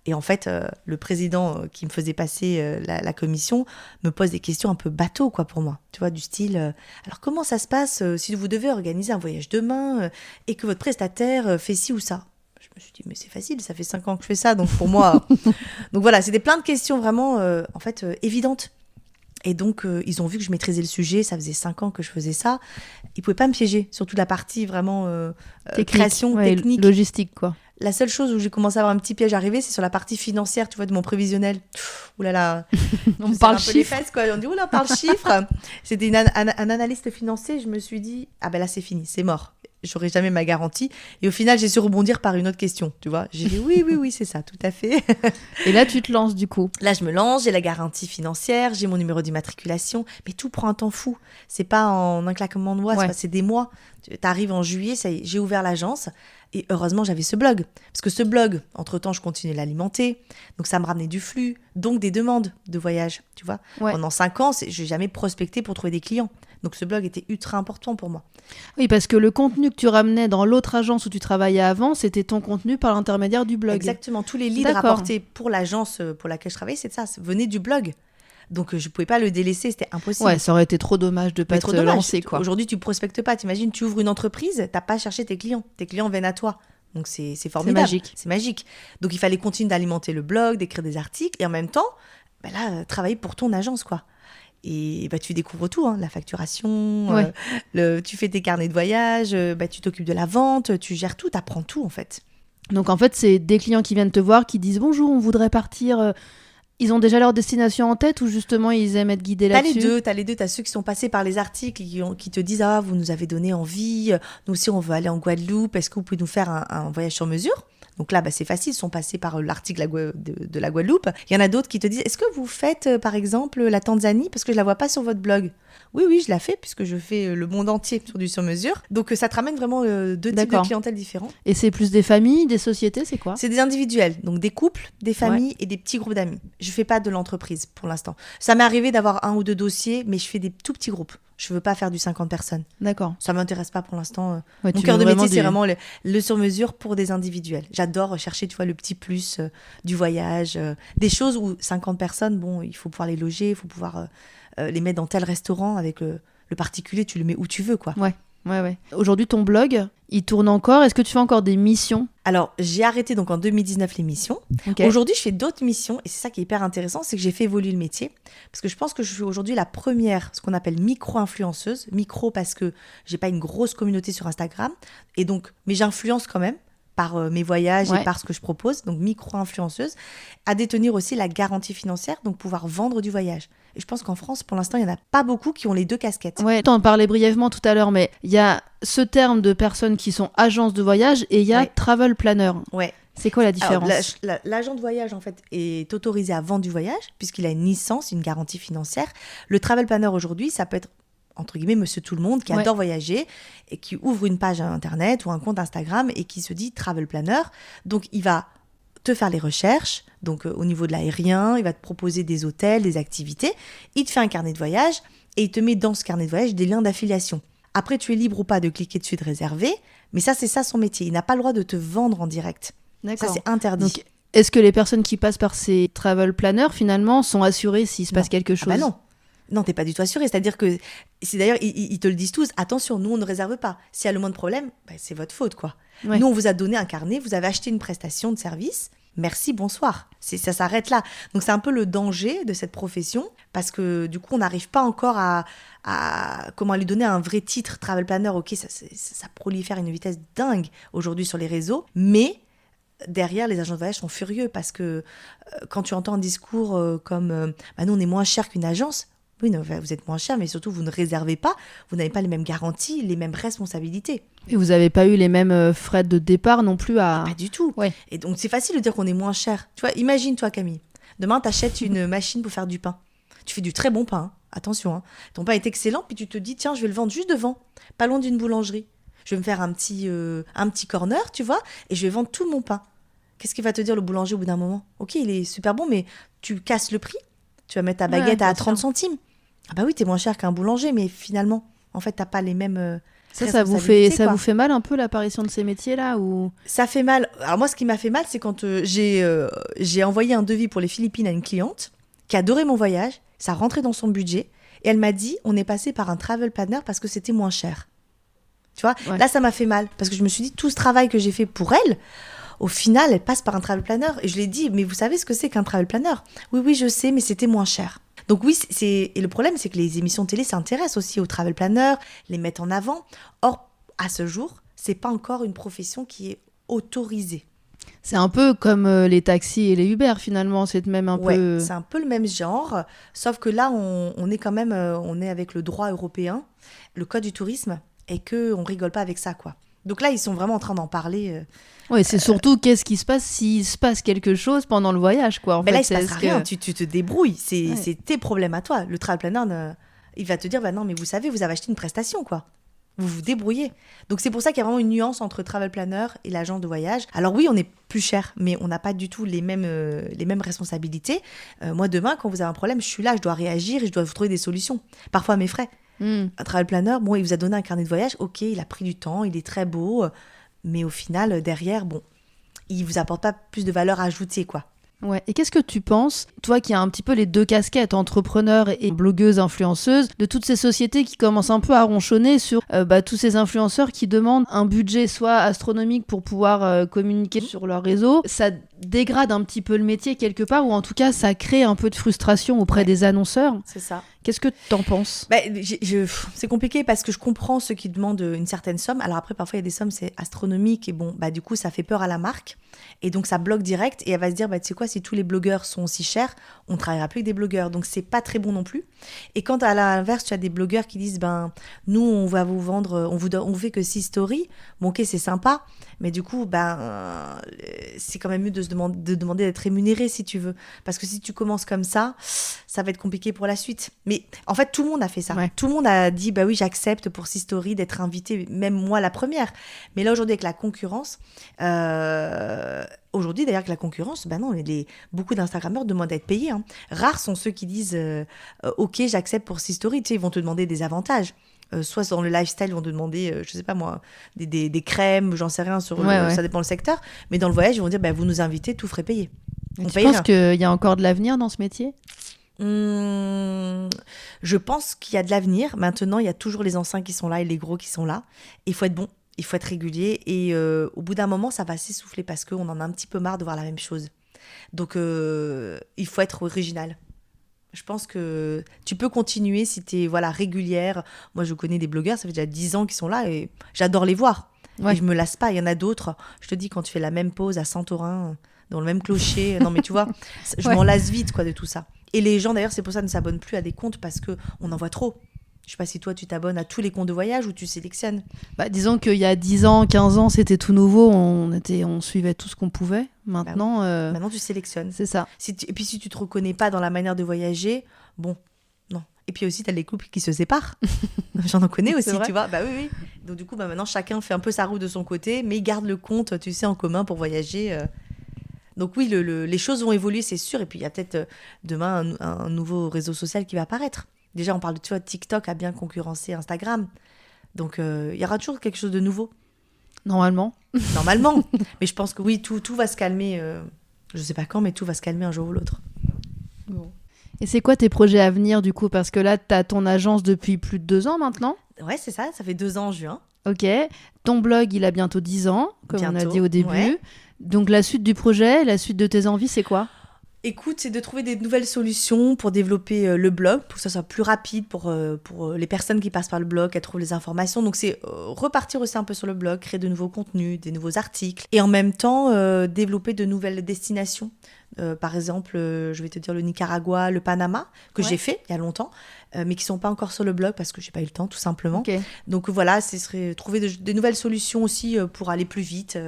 Et en fait, le président qui me faisait passer la commission me pose des questions un peu bateau, quoi, pour moi. Tu vois, du style, alors comment ça se passe si vous devez organiser un voyage demain et que votre prestataire fait ci ou ça ? Je me suis dit, mais c'est facile, ça fait 5 ans que je fais ça, donc pour moi... Donc voilà, c'était plein de questions vraiment, évidentes. Et donc, ils ont vu que je maîtrisais le sujet, ça faisait 5 ans que je faisais ça. Ils ne pouvaient pas me piéger, surtout la partie vraiment création, technique. Logistique, quoi. La seule chose où j'ai commencé à avoir un petit piège arrivé, c'est sur la partie financière, tu vois, de mon prévisionnel. Ouh là là, on parle chiffres. On dit, ouh là, on parle chiffres. C'était un analyste financier, je me suis dit, ah ben là, c'est fini, c'est mort. J'aurai jamais ma garantie. Et au final, j'ai su rebondir par une autre question, tu vois. J'ai dit, oui, c'est ça, tout à fait. Et là, tu te lances, du coup. Là, je me lance, j'ai la garantie financière, j'ai mon numéro d'immatriculation, mais tout prend un temps fou. C'est pas en un claquement de doigts, c'est des mois. T'arrives en juillet, ça y est, j'ai ouvert l'agence. Et heureusement, j'avais ce blog. Parce que ce blog, entre-temps, je continuais à l'alimenter. Donc, ça me ramenait du flux, donc des demandes de voyage, tu vois. Ouais. Pendant 5 ans, je n'ai jamais prospecté pour trouver des clients. Donc, ce blog était ultra important pour moi. Oui, parce que le contenu que tu ramenais dans l'autre agence où tu travaillais avant, c'était ton contenu par l'intermédiaire du blog. Exactement. Tous les leads rapportés pour l'agence pour laquelle je travaillais, c'est ça, venaient du blog. Donc, je ne pouvais pas le délaisser, c'était impossible. Ouais, ça aurait été trop dommage de ne pas te lancer, quoi. Aujourd'hui, tu ne prospectes pas. T'imagines, tu ouvres une entreprise, tu n'as pas cherché tes clients. Tes clients viennent à toi. Donc, c'est formidable. C'est magique. Donc, il fallait continuer d'alimenter le blog, d'écrire des articles. Et en même temps, travailler pour ton agence, quoi. Et tu découvres tout, la facturation, tu fais tes carnets de voyage, tu t'occupes de la vente, tu gères tout, tu apprends tout, en fait. Donc, en fait, c'est des clients qui viennent te voir, qui disent « Bonjour, on voudrait partir... » Ils ont déjà leur destination en tête ou justement ils aiment être guidés là-dessus ? T'as les deux. T'as ceux qui sont passés par les articles qui te disent « Ah, vous nous avez donné envie, nous aussi on veut aller en Guadeloupe, est-ce que vous pouvez nous faire un voyage sur mesure ?» Donc là, c'est facile, ils sont passés par l'article de la Guadeloupe. Il y en a d'autres qui te disent « Est-ce que vous faites, par exemple, la Tanzanie ? Parce que je ne la vois pas sur votre blog. » Oui, je la fais, puisque je fais le monde entier sur du sur-mesure. Donc ça te ramène vraiment 2 types de clientèle différents. Et c'est plus des familles, des sociétés, c'est quoi ? C'est des individuels, donc des couples, des familles et des petits groupes d'amis. Je ne fais pas de l'entreprise pour l'instant. Ça m'est arrivé d'avoir 1 ou 2 dossiers, mais je fais des tout petits groupes. Je ne veux pas faire du 50 personnes. D'accord. Ça ne m'intéresse pas pour l'instant. Mon cœur de métier, c'est vraiment le sur-mesure pour des individuels. J'adore chercher, tu vois, le petit plus du voyage. Des choses où 50 personnes, il faut pouvoir les loger, il faut pouvoir les mettre dans tel restaurant. Avec le particulier, tu le mets où tu veux, quoi. Ouais. Aujourd'hui, ton blog, il tourne encore. Est-ce que tu fais encore des missions ? Alors, j'ai arrêté donc en 2019 les missions. Okay. Aujourd'hui, je fais d'autres missions et c'est ça qui est hyper intéressant, c'est que j'ai fait évoluer le métier. Parce que je pense que je suis aujourd'hui la première, ce qu'on appelle micro-influenceuse. Micro parce que j'ai pas une grosse communauté sur Instagram. Et donc, mais j'influence quand même par mes voyages et par ce que je propose. Donc, micro-influenceuse. À détenir aussi la garantie financière, donc pouvoir vendre du voyage. Et je pense qu'en France, pour l'instant, il n'y en a pas beaucoup qui ont les 2 casquettes. Ouais, tu en parlais brièvement tout à l'heure, mais il y a ce terme de personnes qui sont agences de voyage et il y a travel planner. Ouais. C'est quoi la différence ? Alors, l'agent de voyage, en fait, est autorisé à vendre du voyage, puisqu'il a une licence, une garantie financière. Le travel planner, aujourd'hui, ça peut être, entre guillemets, monsieur tout le monde, qui adore voyager et qui ouvre une page Internet ou un compte Instagram et qui se dit travel planner. Donc, il va te faire les recherches, donc au niveau de l'aérien, il va te proposer des hôtels, des activités, il te fait un carnet de voyage et il te met dans ce carnet de voyage des liens d'affiliation. Après, tu es libre ou pas de cliquer dessus, de réserver, mais ça, c'est ça son métier. Il n'a pas le droit de te vendre en direct. D'accord. Ça, c'est interdit. Donc, est-ce que les personnes qui passent par ces travel planners, finalement, sont assurées s'il se passe quelque chose ? Non, t'es pas du tout assuré. C'est-à-dire que, d'ailleurs, ils te le disent tous, attention, nous, on ne réserve pas. S'il y a le moins de problèmes, c'est votre faute, quoi. Ouais. Nous, on vous a donné un carnet, vous avez acheté une prestation de service, merci, bonsoir. Ça s'arrête là. Donc, c'est un peu le danger de cette profession, parce que, du coup, on n'arrive pas encore à lui donner un vrai titre travel planner. Ok, ça prolifère à une vitesse dingue aujourd'hui sur les réseaux, mais derrière, les agents de voyage sont furieux, parce que quand tu entends un discours comme nous, on est moins cher qu'une agence. Oui, non, vous êtes moins cher, mais surtout, vous ne réservez pas, vous n'avez pas les mêmes garanties, les mêmes responsabilités. Et vous n'avez pas eu les mêmes frais de départ non plus à... Pas du tout. Ouais. Et donc, c'est facile de dire qu'on est moins cher. Tu vois, imagine-toi, Camille, demain, tu achètes une machine pour faire du pain. Tu fais du très bon pain. Attention, hein. Ton pain est excellent, puis tu te dis, tiens, je vais le vendre juste devant, pas loin d'une boulangerie. Je vais me faire un petit corner, tu vois, et je vais vendre tout mon pain. Qu'est-ce qu'il va te dire le boulanger au bout d'un moment ? Ok, il est super bon, mais tu casses le prix. Tu vas mettre ta baguette à 30 centimes. Ah bah oui, t'es moins cher qu'un boulanger, mais finalement, en fait, t'as pas les mêmes Ça vous fait mal un peu l'apparition de ces métiers-là ou... Ça fait mal. Alors moi, ce qui m'a fait mal, c'est quand j'ai envoyé un devis pour les Philippines à une cliente qui adorait mon voyage, ça rentrait dans son budget, et elle m'a dit, on est passé par un travel planner parce que c'était moins cher. Tu vois, là, ça m'a fait mal, parce que je me suis dit, tout ce travail que j'ai fait pour elle, au final, elle passe par un travel planner. Et je lui ai dit, mais vous savez ce que c'est qu'un travel planner ? Oui, je sais, mais c'était moins cher. Donc oui, et le problème, c'est que les émissions de télé s'intéressent aussi aux travel planners, les mettent en avant. Or, à ce jour, c'est pas encore une profession qui est autorisée. C'est un peu comme les taxis et les Uber, finalement. C'est même un peu... c'est un peu le même genre, sauf que là, on est quand même on est avec le droit européen, le code du tourisme, et qu'on rigole pas avec ça, quoi. Donc là, ils sont vraiment en train d'en parler. Oui, c'est surtout qu'est-ce qui se passe s'il se passe quelque chose pendant le voyage, quoi. Mais là, il se passe rien, tu te débrouilles, c'est tes problèmes à toi. Le travel planner, il va te dire, bah non, mais vous savez, vous avez acheté une prestation, quoi. Vous vous débrouillez. Donc c'est pour ça qu'il y a vraiment une nuance entre travel planner et l'agent de voyage. Alors oui, on est plus cher, mais on n'a pas du tout les mêmes responsabilités. Moi, demain, quand vous avez un problème, je suis là, je dois réagir et je dois vous trouver des solutions. Parfois à mes frais. Un travel planner, bon, il vous a donné un carnet de voyage, ok, il a pris du temps, il est très beau, mais au final, derrière, bon, il vous apporte pas plus de valeur ajoutée, quoi. Ouais. Et qu'est-ce que tu penses, toi qui as un petit peu les deux casquettes, entrepreneur et blogueuse, influenceuse, de toutes ces sociétés qui commencent un peu à ronchonner sur tous ces influenceurs qui demandent un budget soit astronomique pour pouvoir communiquer sur leur réseau. Ça dégrade un petit peu le métier quelque part, ou en tout cas ça crée un peu de frustration auprès des annonceurs. C'est ça. Qu'est-ce que t'en penses ? C'est compliqué parce que je comprends ceux qui demandent une certaine somme. Alors après, parfois il y a des sommes, c'est astronomique, et bon, du coup ça fait peur à la marque, et donc ça bloque direct, et elle va se dire, tu sais quoi, si tous les blogueurs sont aussi chers, on ne travaillera plus avec des blogueurs, donc c'est pas très bon non plus. Et quand à l'inverse, tu as des blogueurs qui disent, nous on va vous vendre, on vous fait que 6 stories, bon ok, c'est sympa, mais du coup, c'est quand même mieux de demander d'être rémunéré si tu veux, parce que si tu commences comme ça va être compliqué pour la suite. Mais en fait, tout le monde a fait ça. Ouais. Tout le monde a dit, oui, j'accepte pour 6 stories d'être invité, même moi la première. Mais là, aujourd'hui, avec la concurrence, aujourd'hui, d'ailleurs, avec la concurrence, non, beaucoup d'Instagrammeurs demandent à être payés. Hein. Rares sont ceux qui disent, ok, j'accepte pour 6 stories. Tu sais, ils vont te demander des avantages. Soit dans le lifestyle, ils vont te demander, je sais pas moi, des crèmes, j'en sais rien, ça dépend le secteur. Mais dans le voyage, ils vont dire, vous nous invitez, tout frais payé. Tu penses qu'il y a encore de l'avenir dans ce métier ? Je pense qu'il y a de l'avenir. Maintenant, il y a toujours les anciens qui sont là et les gros qui sont là. Il faut être bon, il faut être régulier. Et au bout d'un moment, ça va s'essouffler parce qu'on en a un petit peu marre de voir la même chose. Donc, il faut être original. Je pense que tu peux continuer si tu es régulière. Moi, je connais des blogueurs, ça fait déjà 10 ans qu'ils sont là et j'adore les voir. Ouais. Et je me lasse pas. Il y en a d'autres. Je te dis, quand tu fais la même pause à Santorin, dans le même clocher, non mais tu vois, je m'en lasse vite de tout ça. Et les gens, d'ailleurs, c'est pour ça, ne s'abonnent plus à des comptes parce qu'on en voit trop. Je sais pas si toi, tu t'abonnes à tous les comptes de voyage ou tu sélectionnes. Disons qu'il y a 10 ans, 15 ans, c'était tout nouveau. On suivait tout ce qu'on pouvait. Maintenant, Maintenant, tu sélectionnes. C'est ça. Et puis, si tu te reconnais pas dans la manière de voyager, non. Et puis aussi, tu as les couples qui se séparent. J'en connais aussi, tu vois. Oui. Donc, du coup, maintenant, chacun fait un peu sa route de son côté, mais garde le compte, tu sais, en commun pour voyager. Donc oui, les choses vont évoluer, c'est sûr. Et puis, il y a peut-être demain un nouveau réseau social qui va apparaître. Déjà, on parle de, TikTok a bien concurrencé Instagram. Donc, il y aura toujours quelque chose de nouveau. Normalement. Mais je pense que oui, tout va se calmer. Je ne sais pas quand, mais tout va se calmer un jour ou l'autre. Bon. Et c'est quoi tes projets à venir, du coup ? Parce que là, tu as ton agence depuis plus de 2 ans maintenant. Ouais, c'est ça. Ça fait 2 ans en juin. Ok. Ton blog, il a bientôt 10 ans, comme on a dit au début. Ouais. Donc, la suite du projet, la suite de tes envies, c'est quoi ? Écoute, c'est de trouver des nouvelles solutions pour développer le blog, pour que ça soit plus rapide pour les personnes qui passent par le blog, qu'elles trouvent les informations. Donc, c'est repartir aussi un peu sur le blog, créer de nouveaux contenus, des nouveaux articles. Et en même temps, développer de nouvelles destinations. Par exemple, je vais te dire le Nicaragua, le Panama, que j'ai fait il y a longtemps, mais qui ne sont pas encore sur le blog parce que je n'ai pas eu le temps, tout simplement. Okay. Donc voilà, ce serait trouver des nouvelles solutions aussi pour aller plus vite.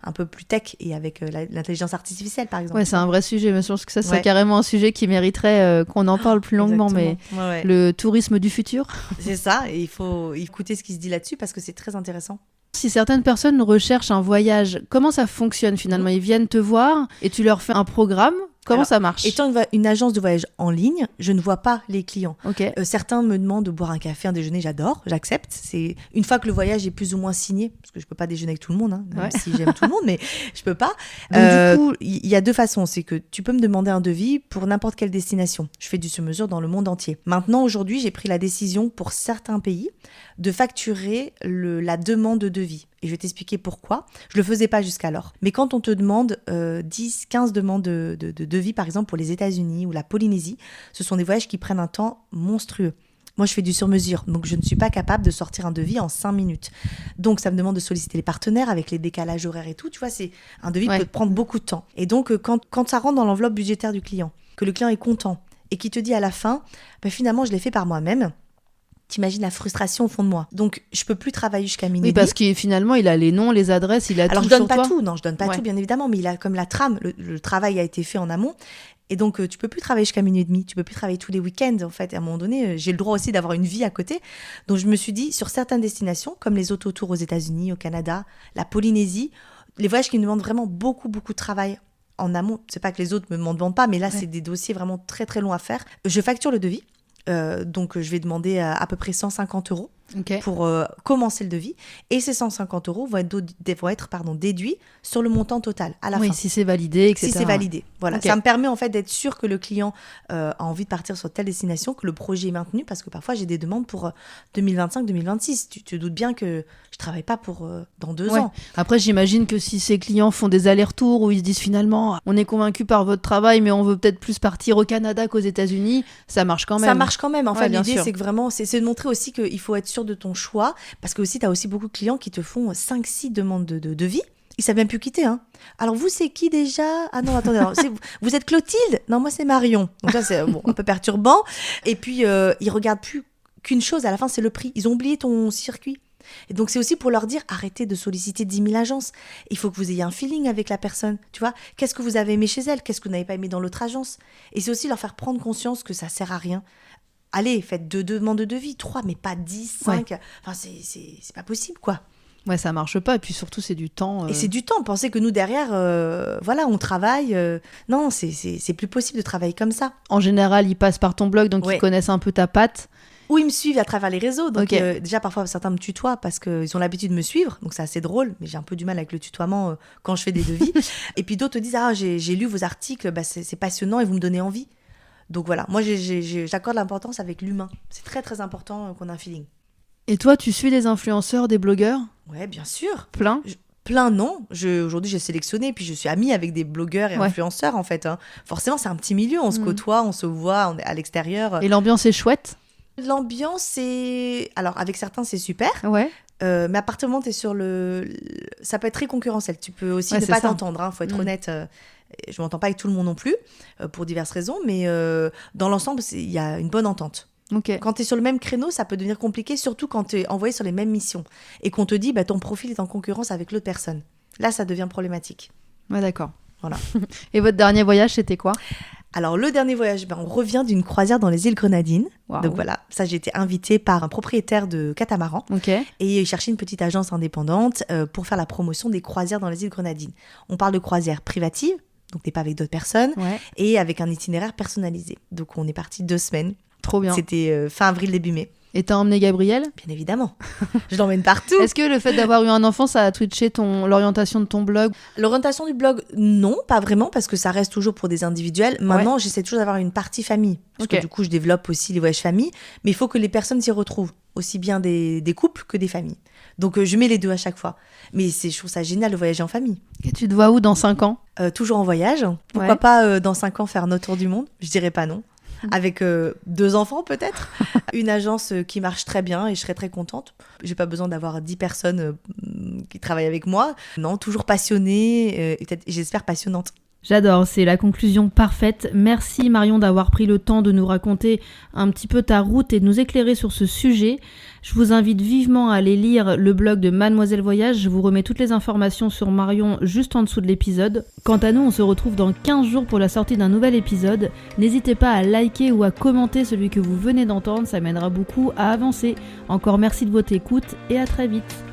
un peu plus tech et avec l'intelligence artificielle, par exemple. Ouais, c'est un vrai sujet. Mais je pense que ça, c'est Ouais. carrément un sujet qui mériterait qu'on en parle plus longuement. Mais Ouais. le tourisme du futur. C'est ça, et il faut écouter ce qui se dit là-dessus parce que c'est très intéressant. Si certaines personnes recherchent un voyage, comment ça fonctionne finalement? Ils viennent te voir et tu leur fais un programme. Comment Alors, ça marche? Étant une agence de voyage en ligne, je ne vois pas les clients. Ok. Certains me demandent de boire un café, un déjeuner, j'adore, j'accepte. C'est une fois que le voyage est plus ou moins signé, parce que je peux pas déjeuner avec tout le monde, même Ouais. si j'aime tout le monde, mais je peux pas. Donc, du coup, Il y a deux façons, c'est que tu peux me demander un devis pour n'importe quelle destination. Je fais du sur-mesure dans le monde entier. Maintenant, aujourd'hui, j'ai pris la décision pour certains pays de facturer la demande de devis. Et je vais t'expliquer pourquoi. Je le faisais pas jusqu'alors. Mais quand on te demande 10, 15 demandes de devis, par exemple pour les États-Unis ou la Polynésie, ce sont des voyages qui prennent un temps monstrueux. Moi, je fais du sur-mesure, donc je ne suis pas capable de sortir un devis en 5 minutes. Donc, ça me demande de solliciter les partenaires avec les décalages horaires et tout. Tu vois, c'est un devis Ouais. peut prendre beaucoup de temps. Et donc, quand ça rentre dans l'enveloppe budgétaire du client, que le client est content et qui te dit à la fin, finalement, je l'ai fait par moi-même. T'imagines la frustration au fond de moi. Donc, je peux plus travailler jusqu'à minuit. oui, parce que finalement, il a les noms, les adresses, il a Alors, tout je donne sur pas toi. tout, non, je donne pas Ouais. tout, bien évidemment, mais il a comme la trame, le travail a été fait en amont. Et donc, tu peux plus travailler jusqu'à minuit et demi, tu peux plus travailler tous les week-ends, en fait. Et à un moment donné, j'ai le droit aussi d'avoir une vie à côté. Donc, je me suis dit, sur certaines destinations, comme les autotours aux États-Unis, au Canada, la Polynésie, les voyages qui me demandent vraiment beaucoup, beaucoup de travail en amont, c'est pas que les autres m'en demandent pas, mais là, Ouais. c'est des dossiers vraiment très, très longs à faire. Je facture le devis. Donc, je vais demander à peu près 150 € Ok. pour commencer le devis. Et ces 150 € vont être déduits sur le montant total à la Oui, fin. si c'est validé, etc. Si c'est validé. Voilà. Ok. Ça me permet en fait d'être sûr que le client a envie de partir sur telle destination, que le projet est maintenu, parce que parfois j'ai des demandes pour 2025-2026. Tu te doutes bien que je travaille pas pour dans 2 Ouais. ans. Après, j'imagine que si ces clients font des allers-retours où ils se disent finalement, on est convaincu par votre travail, mais on veut peut-être plus partir au Canada qu'aux États-Unis, ça marche quand même. Ça marche quand même. En Ouais, fait, bien l'idée, sûr. c'est que vraiment, c'est de montrer aussi qu'il faut être sûr de ton choix, parce que aussi, tu as aussi beaucoup de clients qui te font 5-6 demandes de devis. Ils savent même plus quitter. Hein. Alors, vous, c'est qui déjà? Ah non, attendez, alors, vous êtes Clotilde? Non, moi, c'est Marion. Donc ça, c'est un peu perturbant. Et puis, ils regardent plus qu'une chose. À la fin, c'est le prix. Ils ont oublié ton circuit. Et donc, c'est aussi pour leur dire, arrêtez de solliciter 10 000 agences. Il faut que vous ayez un feeling avec la personne. Tu vois, qu'est-ce que vous avez aimé chez elle? Qu'est-ce que vous n'avez pas aimé dans l'autre agence? Et c'est aussi leur faire prendre conscience que ça sert à rien. Allez, faites 2 demandes de devis, 3, mais pas 10, 5. Ouais. Enfin, c'est pas possible, quoi. Ouais, ça marche pas. Et puis surtout, c'est du temps. Et c'est du temps. Pensez que nous, derrière, voilà, on travaille. Non, c'est plus possible de travailler comme ça. En général, ils passent par ton blog, donc Ouais. ils connaissent un peu ta patte. Ou ils me suivent à travers les réseaux. Donc, Ok. déjà, parfois, certains me tutoient parce qu'ils ont l'habitude de me suivre. Donc, c'est assez drôle. Mais j'ai un peu du mal avec le tutoiement quand je fais des devis. Et puis, d'autres te disent, ah, j'ai lu vos articles, c'est passionnant et vous me donnez envie. Donc, voilà. Moi, j'accorde l'importance avec l'humain. C'est très, très important qu'on ait un feeling. Et toi, tu suis des influenceurs, des blogueurs? Ouais, bien sûr. Plein? Plein, non. Aujourd'hui, j'ai sélectionné, puis je suis amie avec des blogueurs et Ouais. influenceurs, en fait. Hein. Forcément, c'est un petit milieu. On se côtoie, on se voit, on est à l'extérieur. Et l'ambiance est chouette? L'ambiance, c'est... Alors, avec certains, c'est super. Ouais. Mais à partir du moment où tu es sur ça peut être très concurrentiel. Tu peux aussi Ouais, ne c'est pas ça. t'entendre, hein, faut être honnête. Je m'entends pas avec tout le monde non plus, pour diverses raisons, mais dans l'ensemble, il y a une bonne entente. Ok. Quand tu es sur le même créneau, ça peut devenir compliqué, surtout quand tu es envoyé sur les mêmes missions et qu'on te dit ton profil est en concurrence avec l'autre personne. Là, ça devient problématique. Ouais, d'accord. Voilà. Et votre dernier voyage, c'était quoi? Alors, le dernier voyage, on revient d'une croisière dans les îles Grenadines. Waouh. Donc voilà, ça, j'ai été invitée par un propriétaire de catamaran. Ok. Et il cherchait une petite agence indépendante pour faire la promotion des croisières dans les îles Grenadines. On parle de croisières privatives, donc t'es pas avec d'autres personnes, Ouais. et avec un itinéraire personnalisé. Donc on est parti 2 semaines. Trop bien. C'était fin avril, début mai. Et t'as emmené Gabriel? Bien évidemment. Je l'emmène partout. Est-ce que le fait d'avoir eu un enfant, ça a twitché l'orientation de ton blog? L'orientation du blog, non, pas vraiment, parce que ça reste toujours pour des individuels. Maintenant, j'essaie toujours d'avoir une partie famille. Parce Ok. que du coup, je développe aussi les voyages famille. Mais il faut que les personnes s'y retrouvent. Aussi bien des couples que des familles. Donc, je mets les deux à chaque fois. Mais je trouve ça génial de voyager en famille. Et tu te vois où dans 5 ans? Toujours en voyage. Pourquoi Ouais. pas dans 5 ans faire notre tour du monde? Je dirais pas non. Avec 2 enfants peut-être. Une agence qui marche très bien et je serais très contente. J'ai pas besoin d'avoir 10 personnes qui travaillent avec moi. Non, toujours passionnée et peut-être, j'espère passionnante. J'adore, c'est la conclusion parfaite. Merci Marion d'avoir pris le temps de nous raconter un petit peu ta route et de nous éclairer sur ce sujet. Je vous invite vivement à aller lire le blog de Mademoiselle Voyage. Je vous remets toutes les informations sur Marion juste en dessous de l'épisode. Quant à nous, on se retrouve dans 15 jours pour la sortie d'un nouvel épisode. N'hésitez pas à liker ou à commenter celui que vous venez d'entendre, ça m'aidera beaucoup à avancer. Encore merci de votre écoute et à très vite.